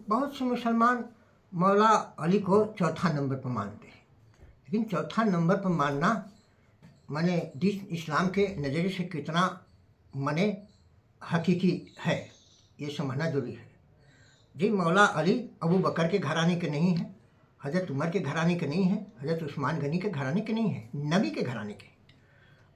बहुत से मुसलमान मौला अली को चौथा नंबर पर मानते हैं, लेकिन चौथा नंबर पर मानना माने दीन इस्लाम के नज़रिए से कितना माने हकीकी है, ये समझना जरूरी है। जी मौला अली अबू बकर के घराने के नहीं हैं, हज़रत उमर के घराने के नहीं हैं, हज़रत उस्मान गनी के घराने के नहीं हैं, नबी के घराने के।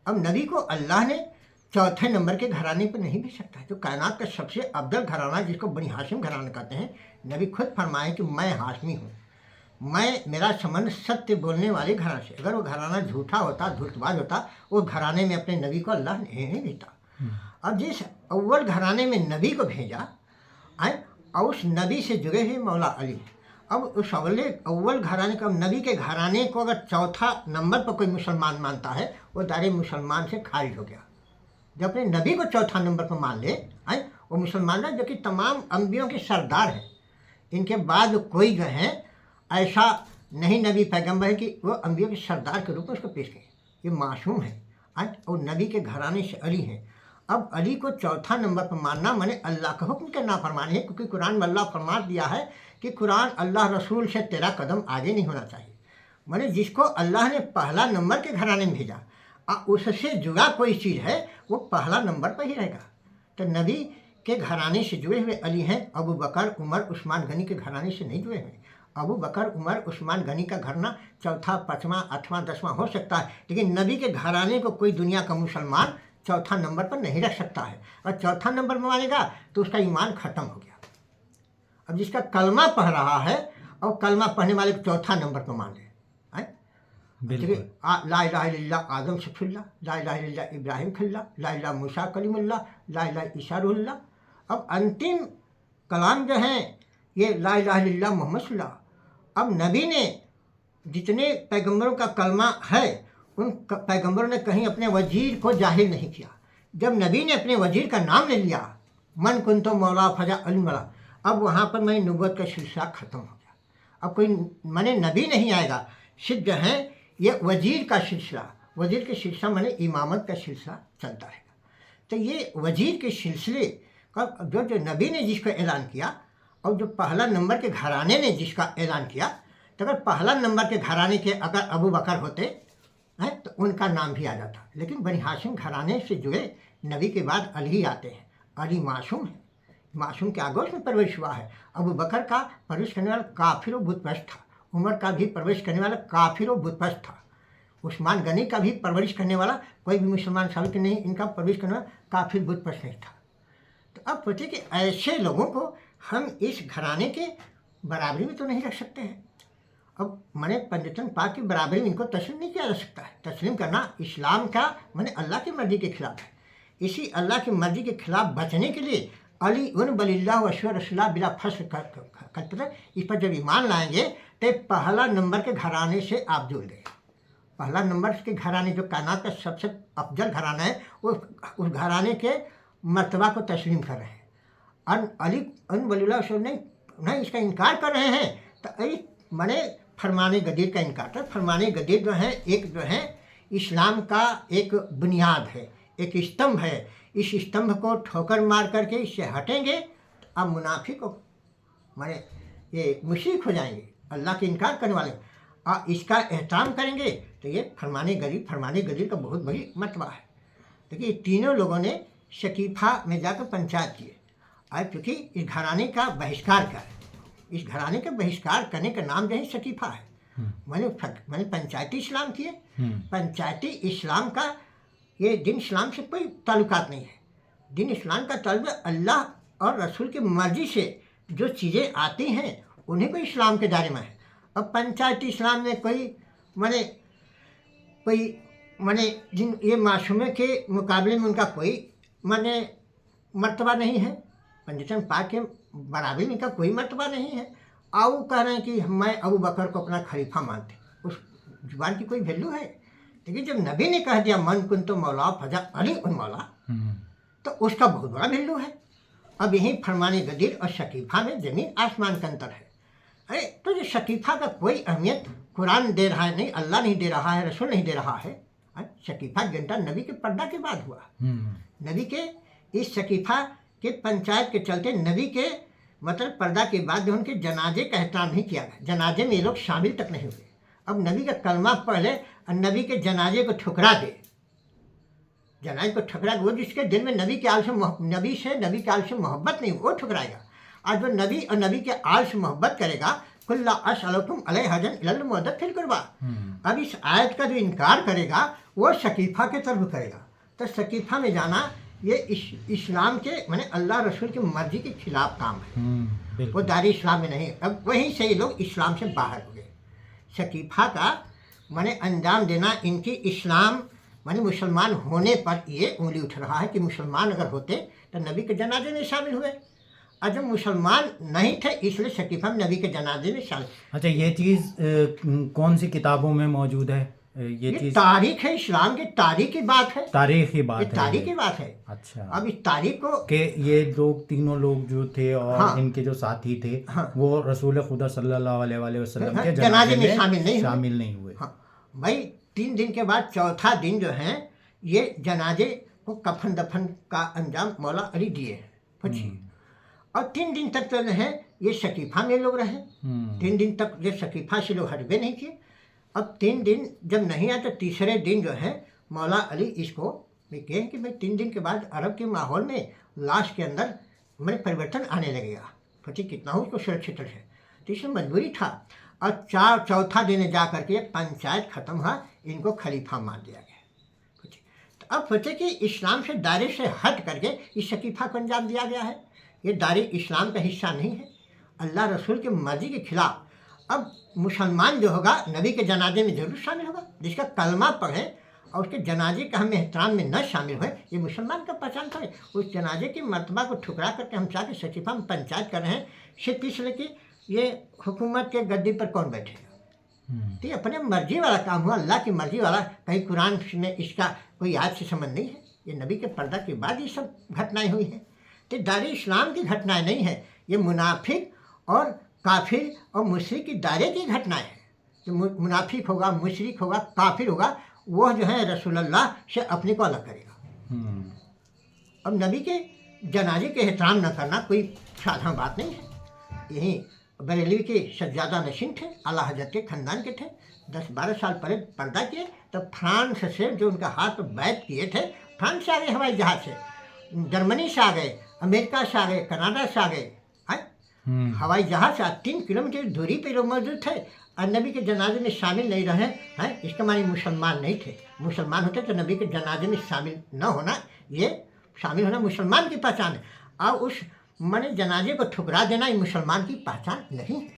अब नबी को अल्लाह ने चौथे नंबर के घराने पर नहीं भेज सकता है। जो कायनात का सबसे अफजल घराना जिसको बनी हाशिम घराना कहते हैं, नबी खुद फरमाए कि मैं हाशमी हूँ, मैं मेरा संबंध सत्य बोलने वाले घराना से। अगर वो घराना झूठा होता, धूर्तबाज होता, वो घराने में अपने नबी को अल्लाह नहीं भेजता। अब जिस अव्वल घराने में नबी को भेजा है और उस नबी से जुड़े हुए मौला अली, अब उस अव्वल घराने का नबी के घराने को अगर चौथा नंबर पर कोई मुसलमान मानता है, वो दायरे मुसलमान से खारिज हो गया। जब अपने नबी को चौथा नंबर पर मान ले है, वो मुसलमान है जो कि तमाम अम्बियों के सरदार हैं। इनके बाद कोई जो है ऐसा नहीं नबी पैगंबर है कि वो अम्बियों के सरदार के रूप में उसको पेश करें। ये मासूम है और नबी के घराने से अली हैं। अब अली को चौथा नंबर पर मानना माने अल्लाह का हुक्म के नाफरमानी है, क्योंकि कुरान में अल्लाह फरमा दिया है कि कुरान अल्लाह रसूल से तेरा कदम आगे नहीं होना चाहिए। माने जिसको अल्लाह ने पहला नंबर के घराने में भेजा उससे जुड़ा कोई चीज़ है वो पहला नंबर पर ही रहेगा। तो नबी के घराने से जुड़े हुए अली हैं, अबू बकर उमर उस्मान गनी के घराने से नहीं जुड़े हुए। अबू बकर उमर उस्मान गनी का घराना चौथा पाँचवां आठवां दसवां हो सकता है, लेकिन नबी के घराने को कोई दुनिया का मुसलमान चौथा नंबर पर नहीं रख सकता है। और चौथा नंबर पर मानेगा तो उसका ईमान ख़त्म हो गया। अब जिसका कलमा पढ़ रहा है और कलमा पढ़ने वाले को चौथा नंबर पर मान ले, ला इलाहा इल्लल्लाह आदम सफुल्ला, ला इलाहा इल्लल्लाह इब्राहिम खल्ला, ला इलाहा मूसा कलीमुल्लाह, ला इलाहा ईसा रूहुल्लाह। अब अंतिम कलाम जो हैं ये ला इलाहा इल्लल्लाह मोहम्मद सल्लल्लाहु। अब नबी ने जितने पैगंबरों का कलमा है उन पैगंबरों ने कहीं अपने वजीर को जाहिर नहीं किया। जब नबी ने अपने वजीर का नाम ले लिया, मन कुंतो मौला फजा अली मौला, अब वहाँ पर मेरी नबूवत का सिलसिला ख़त्म हो गया। अब कोई माने नबी नहीं आएगा, सिर्फ जो है ये वजीर का सिलसिला, वजीर के सिलसिला माने इमामत का सिलसिला चलता रहेगा। तो ये वजीर के सिलसिले का जो नबी ने जिसका ऐलान किया और जो पहला नंबर के घराने ने जिसका ऐलान किया, तो अगर पहला नंबर के घराने के अगर अबू बकर होते हैं तो उनका नाम भी आ जाता, लेकिन बनी हाशिम घराने से जुड़े नबी के बाद अली आते हैं। अली मासूम है, मासूम के आगोश में परवरिश हुआ है। अबू बकर का परवरिश करने वाला काफिर और बुतपरस्त था, उमर का भी परवरिश करने वाला काफिर और बुतपरस्त था, उस्मान गनी का भी परवरिश करने वाला कोई भी मुसलमान साबित नहीं, इनका परवरिश करने वाला काफिर बुतपरस्त नहीं था। तो अब सोचिए कि ऐसे लोगों को हम इस घराने के बराबरी में तो नहीं रख सकते हैं। अब माने पंजतन पाक की बराबरी में इनको तस्लीम नहीं किया जा सकता है। तस्लीम करना इस्लाम का माने अल्लाह की मर्ज़ी के खिलाफ है। इसी अल्लाह की मर्ज़ी के खिलाफ बचने के लिए अली उन बलिल्लाह वशर रसूला बिला फस्ल कर इस पर जब ईमान लाएंगे तो पहला नंबर के घराने से आप जुड़ गए। पहला नंबर के घराने जो कायनात का सबसे अफजल घराना है, वो उस घराने के मर्तबा को तस्लीम कर रहे हैं। अली उन बलिल्लाह नहीं इसका इनकार कर रहे हैं, तो अली माने फरमाने गदीर का इनकार था। फरमाने गदीर जो है एक जो है इस्लाम का एक बुनियाद है, एक स्तंभ है। इस स्तंभ को ठोकर मार करके इससे हटेंगे तो अब मुनाफिक को माने ये मुशरिक हो जाएंगे, अल्लाह के इनकार करने वाले। और इसका एहतराम करेंगे तो ये फरमाने गदीर का बहुत बड़ी मर्तबा है। देखिए तीनों लोगों ने शकीफ़ा में जाकर पंचायत किए और क्योंकि इस घराने का बहिष्कार किया, इस घराने का बहिष्कार करने का नाम जो है शकीफ़ा है। मैंने पंचायती इस्लाम किए। पंचायती इस्लाम का ये दिन इस्लाम से कोई ताल्लुकात नहीं है। दिन इस्लाम का ताल्लुक अल्लाह और रसूल की मर्ज़ी से जो चीज़ें आती हैं उन्हीं को इस्लाम के दायरे में है। अब पंचायती इस्लाम में कोई माने जिन ये मासूमे के मुकाबले में उनका कोई माने मर्तबा नहीं है, पंजतन पाक के बराबरी में इनका कोई मर्तबा नहीं है। आओ कह रहे हैं कि मैं अबू बकर को अपना खलीफा मानते, उस जुबान की कोई वैल्यू है? लेकिन जब नबी ने कह दिया मन कुन तो मौला फजा अली उन मौला, तो उसका बहुत बड़ा वैल्यू है। अब यही फरमाने गदीर और शकीफ़ा में ज़मीन आसमान का अंतर है। अरे तो जो शकीफ़ा का कोई अहमियत कुरान दे रहा है नहीं, अल्लाह नहीं दे रहा है, रसूल नहीं दे रहा है। शकीफ़ा घंटा नबी के पर्दा के बाद हुआ। नबी के इस शकीफ़ा के पंचायत के चलते नबी के मतलब पर्दा के बाद जो उनके जनाजे का एहतराम नहीं किया गया, जनाजे में ये लोग शामिल तक नहीं हुए। अब नबी का कलमा पढ़ ले और नबी के जनाजे को ठुकरा दे, जनाजे को ठुकरा दे, वो जिसके दिल में नबी के आल से नबी के आल से मोहब्बत नहीं, वो ठुकराएगा। आज जो नबी और नबी के आल से मोहब्बत करेगा, कुल्ला असअलुकुम अलैहि हजन इल्लल मवद्दत फिल कुर्बा, अब इस आयत का जो इनकार करेगा वो शकीफ़ा के तरफ करेगा। तो शकीफ़ा में जाना ये इस्लाम के माने अल्लाह रसूल की मर्जी के खिलाफ काम है, वो दारी इस्लाम में नहीं। अब वहीं से ये लोग इस्लाम से बाहर हो गए। शकीफ़ा का माने अंजाम देना, इनकी इस्लाम माने मुसलमान होने पर ये उंगली उठ रहा है कि मुसलमान अगर होते तो नबी के जनाजे में शामिल हुए, और जब मुसलमान नहीं थे इसलिए शकीफ़ा में नबी के जनाजे में शामिल। अच्छा, ये चीज़ कौन सी किताबों में मौजूद है? ये चीज़ तारीख है, इस्लाम की तारीख की बात है, तारीख की बात है, तारीख की बात है। अच्छा, अब इस तारीख को कि ये लोग तीनों लोग जो थे और हाँ, इनके जो साथी थे, हाँ, वो रसूल खुदा सल्लल्लाहु अलैहि वसल्लम हाँ, के जनाजे में शामिल नहीं हुए। हाँ भाई, 3 दिन के बाद चौथा दिन जो है ये जनाजे को कफन दफन का अंजाम मौला अली दिए हैं, पूछिए। और 3 दिन तक तो जो है ये शकीफ़ा में लोग रहे, 3 दिन तक ये शकीफ़ा से लोग हटबे नहीं किए। अब 3 दिन जब नहीं आए तो तीसरे दिन जो है मौला अली इसको भी कहें कि भाई 3 दिन के बाद अरब के माहौल में लाश के अंदर मैंने परिवर्तन आने लगेगा, पति कितना हो उसको सुरक्षित रहे, तो इसमें मजबूरी था। और चौथा दिन जा करके पंचायत ख़त्म हुआ, इनको खलीफा मान दिया गया। तो अब सोचे कि इस्लाम से दायरे से हट करके इस शकीफ़ा को अंजाम दिया गया है, ये दायरे इस्लाम का हिस्सा नहीं है, अल्लाह रसूल की मर्जी के खिलाफ। अब मुसलमान जो होगा नबी के जनाजे में ज़रूर शामिल होगा, जिसका कलमा पढ़े और उसके जनाजे का हम एहतराम में न शामिल हुए, ये मुसलमान का पहचान करे। उस जनाजे की मर्तबा को ठुकरा करके हम चाह के शकीफ़ा में पंचायत कर रहे हैं, सिर्फ इसलिए कि ये हुकूमत के गद्दी पर कौन बैठेगा। तो ये अपने मर्जी वाला काम हुआ, अल्लाह की मर्जी वाला। कहीं कुरान में इसका कोई याद से संबंध नहीं है, ये नबी के पर्दा के बाद ये सब घटनाएँ हुई हैं। तो दायरे इस्लाम की घटनाएँ नहीं है, ये मुनाफिक और काफिर और मुशरिक की दायरे की घटनाएँ हैं। जो मुनाफिक होगा, मुशरिक होगा, काफिर होगा, वो जो है रसूलुल्लाह से अपने को अलग करेगा। अब नबी के जनाजे के एहतराम न करना कोई साधारण बात नहीं है। यही बरेली के सज्जादा नशीन थे, आला हजरत के ख़ानदान के थे, 10-12 साल पहले पर्दा किए, तो फ्रांस से जो उनका हाथ पर बैत किए थे, फ्रांस से आ गए हवाई जहाज़ से, जर्मनी से आ गए, अमेरिका से आ गए, कनाडा से आ गए, हवाई जहाज़ से 3 किलोमीटर दूरी पे लोग मौजूद थे और नबी के जनाजे में शामिल नहीं रहे हैं। इसके माने मुसलमान नहीं थे, मुसलमान होते तो नबी के जनाजे में शामिल न होना, ये शामिल होना मुसलमान की पहचान है। और उस माने जनाजे को ठुकरा देना ये मुसलमान की पहचान नहीं है।